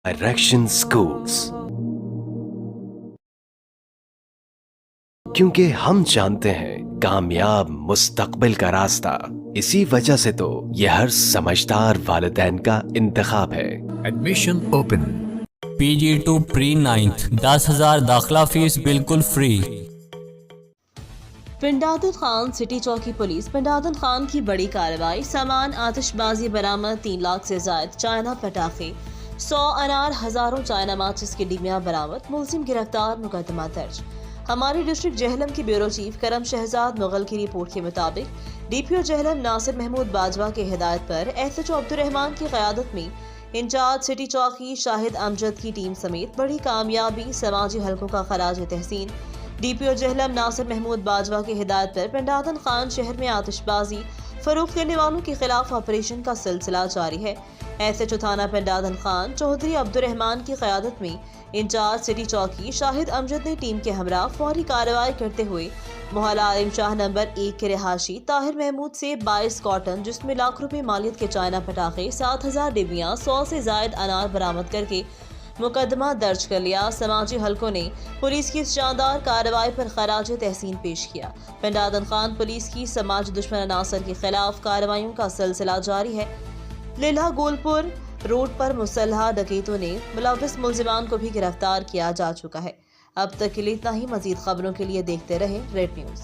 Direction schools, क्योंकि हम जानते हैं कामयाब मुस्तकबिल का रास्ता, इसी वजह से तो ये हर समझदार वालिदैन का इंतखाब है। Admission open. PG2 pre 9th 10,000 दाखिला फीस बिल्कुल फ्री। पिंडादन खान सिटी चौकी पुलिस पिंडादन खान की बड़ी कार्रवाई, सामान आतिशबाजी बरामद, 3 लाख से जायद चाइना पटाखे, 100 अनार, हजारों चाइना माचिस की डिबियां बरामद, मुलजिम गिरफ्तार, मुकदमा दर्ज। हमारे डिस्ट्रिक्ट जहलम के ब्यूरो चीफ करम शहजाद मुगल की रिपोर्ट के मुताबिक DPO जहलम नासिर महमूद बाजवा के हिदायत पर SHO अब्दुर्रहमान की क़यादत में इंचार्ज सिटी चौकी शाहिद अमजद की टीम समेत बड़ी कामयाबी, समाजी हलकों का खराज तहसीन। DPO जहलम नासिर महमूद बाजवा की हिदायत पर पिंडादन खान शहर में आतिशबाजी फरोख्त करने वालों के खिलाफ ऑपरेशन का सिलसिला जारी है। SHO थाना पिंडादन खान चौधरी अब्दुर्रहमान की क़यादत में इंचार्ज सिटी चौकी शाहिद अमजद ने टीम के हमरा फौरी कार्रवाई करते हुए मोहल्ला आलिम शाह नंबर 1 के रहाशी ताहिर महमूद से 22 कॉटन जिसमें लाख रुपए मालियत के चाइना पटाखे, 7,000 डिबियां, 100 से जायद अनार बरामद करके मुकदमा दर्ज कर लिया। समाजी हलकों ने पुलिस की इस शानदार कार्रवाई पर खराज तहसीन पेश किया। पिंडादन खान पुलिस की समाज दुश्मन अनासर के खिलाफ कार्रवाइयों का सिलसिला जारी है। लीला गोलपुर रोड पर मुसल्हा डकैतों ने मुलविस मुलजिमान को भी गिरफ्तार किया जा चुका है। अब तक के लिए इतना ही। मजीद खबरों के लिए देखते रहे रेड न्यूज़।